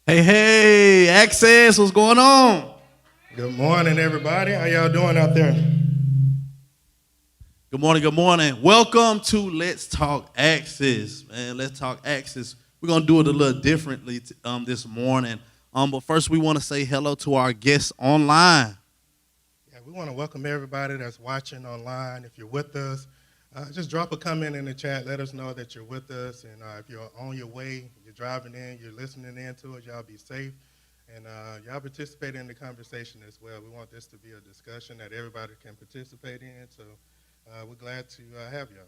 Hey, Access, what's going on? Good morning, everybody. How y'all doing out there? Good morning, good morning. Welcome to Let's Talk Access, man. Let's Talk Access. We're going to do it a little differently this morning. But first, we want to say hello to our guests online. Yeah, we want to welcome everybody that's watching online. If you're with us, just drop a comment in the chat. Let us know that you're with us. And if you're on your way, you're driving in, you're listening in to us, y'all be safe. And y'all participate in the conversation as well. We want this to be a discussion that everybody can participate in. So we're glad to have y'all.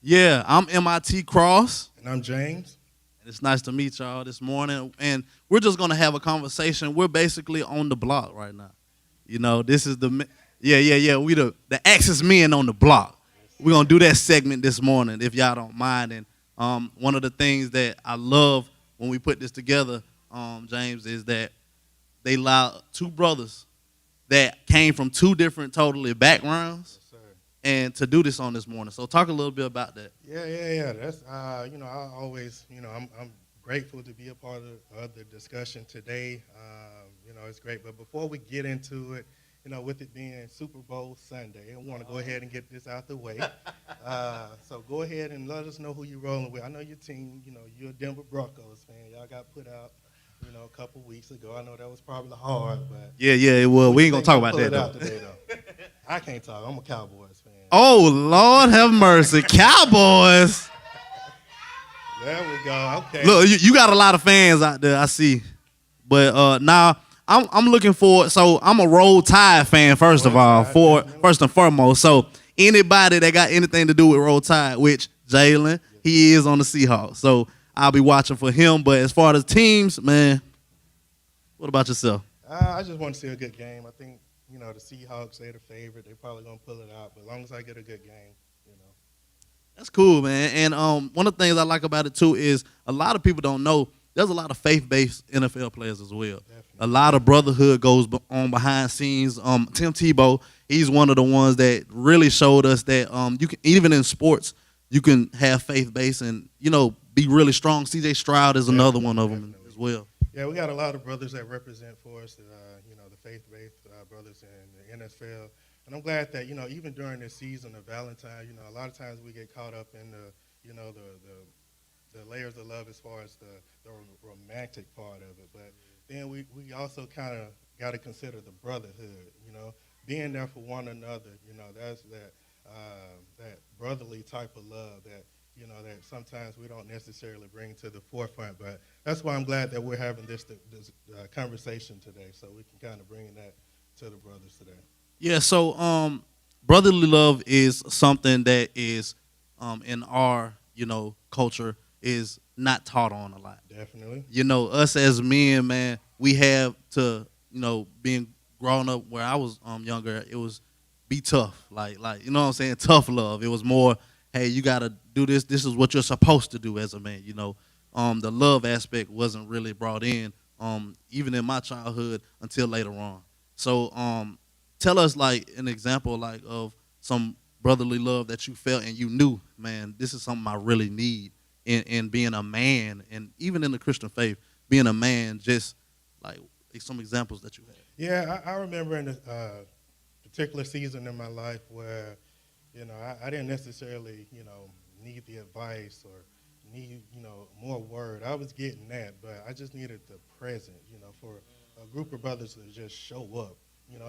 Yeah, I'm MIT Cross. And I'm James. And it's nice to meet y'all this morning. And we're just going to have a conversation. We're basically on the block right now. You know, this is the, yeah. We the Access men on the block. We're going to do that segment this morning, if y'all don't mind. And one of the things that I love when we put this together, James, is that they allowed two brothers that came from two different totally backgrounds and to do this on this morning. So talk a little bit about that. Yeah. That's I always, I'm grateful to be a part of the discussion today. It's great. But before we get into it, with it being Super Bowl Sunday, I want to go ahead and get this out the way. So go ahead and let us know who you're rolling with. I know your team. You're a Denver Broncos fan. Y'all got put out, a couple weeks ago. I know that was probably hard, but Yeah, it was. We ain't gonna talk about that though. Today, though. I can't talk. I'm a Cowboys fan. Oh Lord, have mercy, Cowboys. There we go. Okay. Look, you got a lot of fans out there, I see. But now I'm looking for. So I'm a Roll Tide fan first of all, first and foremost. So anybody that got anything to do with Roll Tide, which Jalen, he is on the Seahawks. So I'll be watching for him. But as far as teams, man, what about yourself? I just want to see a good game. I think the Seahawks, they're the favorite. They're probably gonna pull it out. But as long as I get a good game. That's cool, man. And one of the things I like about it, too, is a lot of people don't know there's a lot of faith-based NFL players as well. Definitely. A lot of brotherhood goes on behind scenes. Tim Tebow, he's one of the ones that really showed us that you can, even in sports, you can have faith-based and, be really strong. C.J. Stroud is another one of them as well. Yeah, we got a lot of brothers that represent for us, the faith-based brothers in the NFL. And I'm glad that, even during this season of Valentine, a lot of times we get caught up in the layers of love as far as the romantic part of it. But then we also kind of got to consider the brotherhood, being there for one another, that's that brotherly type of love that, that sometimes we don't necessarily bring to the forefront. But that's why I'm glad that we're having this conversation today, so we can kind of bring that to the brothers today. Yeah, so brotherly love is something that is in our, culture is not taught on a lot. Definitely. Us as men, man, we have to, being growing up where I was younger, it was be tough. Like, you know what I'm saying? Tough love. It was more, hey, you got to do this. This is what you're supposed to do as a man, The love aspect wasn't really brought in, even in my childhood until later on. So, tell us like an example like of some brotherly love that you felt and you knew, man, this is something I really need in being a man, and even in the Christian faith, being a man, just like some examples that you had. Yeah, I remember in a particular season in my life where, I didn't necessarily, need the advice or need, more word. I was getting that, but I just needed the present, for a group of brothers to just show up.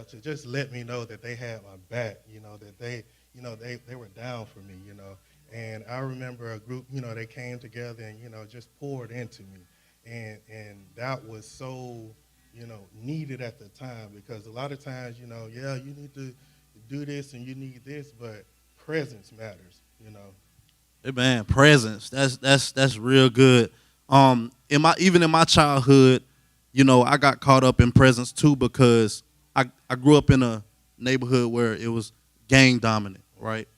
To just let me know that they had my back, that they were down for me, And I remember a group, they came together and, just poured into me. And that was so, needed at the time, because a lot of times, you need to do this and you need this, but presence matters, Hey man, presence. That's real good. Even in my childhood, I got caught up in presence too, because I grew up in a neighborhood where it was gang dominant, right?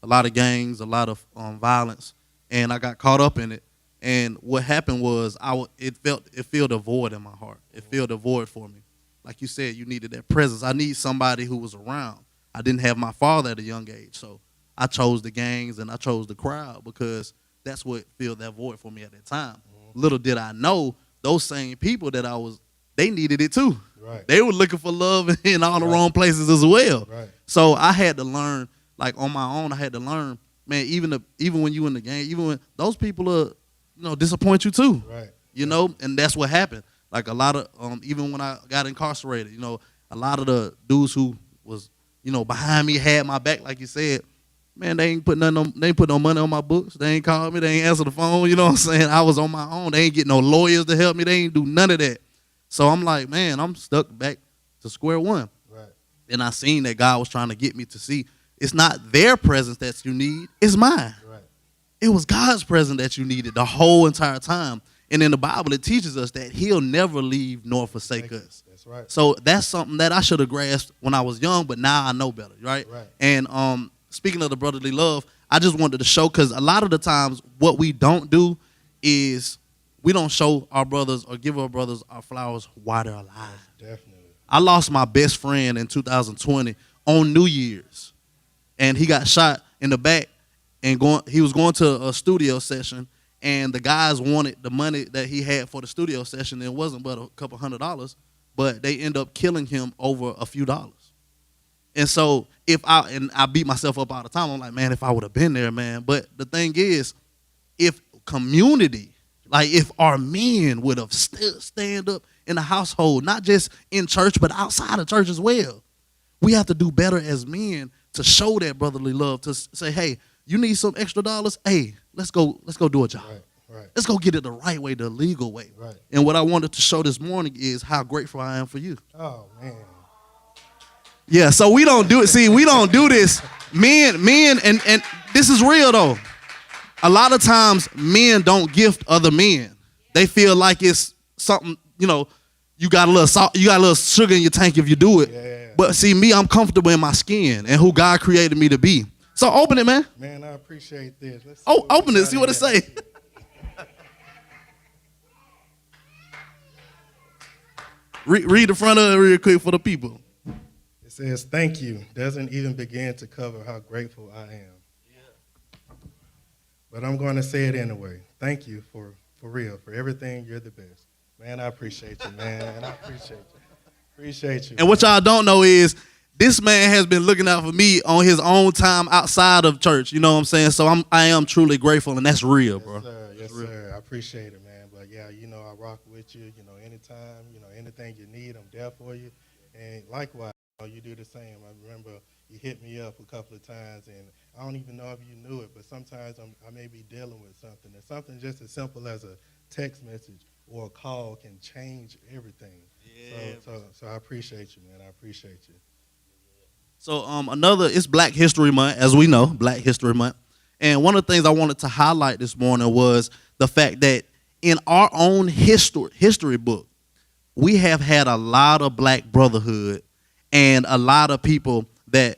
A lot of gangs, a lot of violence, and I got caught up in it. And what happened was it filled a void in my heart. It filled a void for me. Like you said, you needed that presence. I need somebody who was around. I didn't have my father at a young age, so I chose the gangs and I chose the crowd because that's what filled that void for me at that time. Little did I know those same people that they needed it too. Right. They were looking for love in all the Right. wrong places as well. Right. So I had to learn, like on my own, I had to learn, man, even when you in the game, even when those people are, disappoint you too. Right. And that's what happened. Like a lot of, even when I got incarcerated, a lot of the dudes who was, behind me had my back, like you said, man, they ain't put no money on my books. They ain't called me. They ain't answer the phone. You know what I'm saying? I was on my own. They ain't get no lawyers to help me. They ain't do none of that. So I'm like, man, I'm stuck back to square one. Right. And I seen that God was trying to get me to see it's not their presence that you need, it's mine. Right. It was God's presence that you needed the whole entire time. And in the Bible, it teaches us that he'll never leave nor forsake us. That's right. So that's something that I should have grasped when I was young, but now I know better, right? Right. And speaking of the brotherly love, I just wanted to show, because a lot of the times what we don't do is we don't show our brothers or give our brothers our flowers while they're alive. Definitely. I lost my best friend in 2020 on New Year's, and he got shot in the back, and he was going to a studio session, and the guys wanted the money that he had for the studio session. It wasn't but a couple $100, but they end up killing him over a few dollars. And so I beat myself up all the time. I'm like, man, if I would have been there, man. But the thing is, if community, like if our men would have stand up in the household, not just in church, but outside of church as well. We have to do better as men to show that brotherly love, to say, hey, you need some extra dollars? Hey, let's go do a job. Right. Right. Let's go get it the right way, the legal way. Right. And what I wanted to show this morning is how grateful I am for you. Oh, man. Yeah, so we don't do it. See, we don't do this. Men, and this is real though. A lot of times men don't gift other men. They feel like it's something, you got a little salt, you got a little sugar in your tank if you do it. Yeah. But see, me, I'm comfortable in my skin and who God created me to be. So open it, man. Man, I appreciate this. Let's Open it, see what it say. Read the front of it real quick for the people. It says, thank you. Doesn't even begin to cover how grateful I am. But I'm going to say it anyway. Thank you for real, for everything. You're the best. Man, I appreciate you, man. I appreciate you. Appreciate you. And what y'all don't know is this man has been looking out for me on his own time outside of church. You know what I'm saying? So I am truly grateful, and that's real, bro. Yes, sir. Yes, sir. I appreciate it, man. But, yeah, I rock with you. Anytime, anything you need, I'm there for you. And likewise, you do the same. I remember you hit me up a couple of times, and I don't even know if you knew it, but sometimes I may be dealing with something. And something just as simple as a text message or a call can change everything. Yeah. So I appreciate you, man. I appreciate you. So it's Black History Month, as we know, Black History Month. And one of the things I wanted to highlight this morning was the fact that in our own history book, we have had a lot of black brotherhood and a lot of people that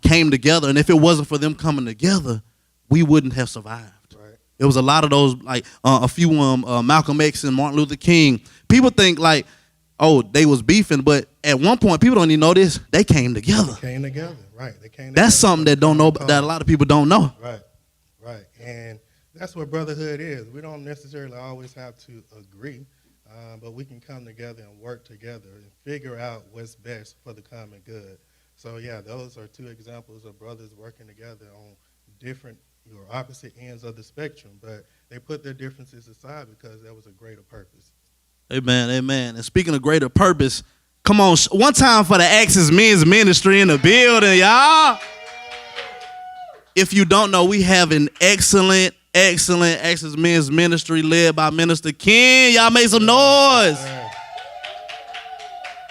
came together. And if it wasn't for them coming together, we wouldn't have survived. Right. It was a lot of those, like a few Malcolm X and Martin Luther King. People think like, oh, they was beefing, but at one point, people don't even know this. They came together. They came together, right? That's something that that a lot of people don't know. Right, right. And that's what brotherhood is. We don't necessarily always have to agree, but we can come together and work together and figure out what's best for the common good. So, yeah, those are two examples of brothers working together on different or opposite ends of the spectrum, but they put their differences aside because there was a greater purpose. Amen, amen. And speaking of greater purpose, come on, one time for the Access Men's Ministry in the building, y'all. If you don't know, we have an excellent Access Men's Ministry led by Minister Ken. Y'all make some noise.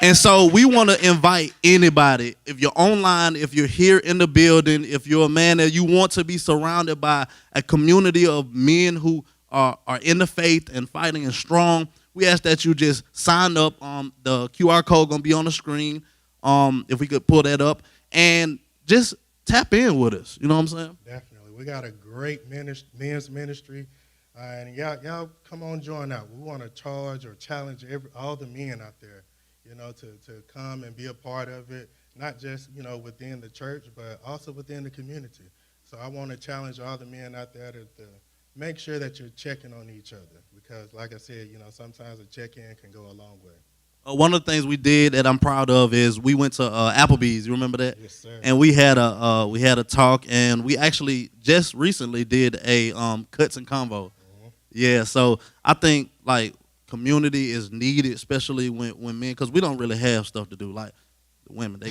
And so we want to invite anybody, if you're online, if you're here in the building, if you're a man that you want to be surrounded by a community of men who are in the faith and fighting and strong, we ask that you just sign up. The QR code going to be on the screen, if we could pull that up, and just tap in with us. You know what I'm saying? Definitely. We got a great men's ministry, and y'all come on, join out. We want to charge or challenge all the men out there, to come and be a part of it, not just, within the church, but also within the community. So I want to challenge all the men out there to make sure that you're checking on each other because, like I said, sometimes a check-in can go a long way. One of the things we did that I'm proud of is we went to Applebee's. You remember that? Yes, sir. And we had a talk, and we actually just recently did a cuts and convo. Mhm. Yeah, so I think like community is needed, especially when men, because we don't really have stuff to do. Like the women, they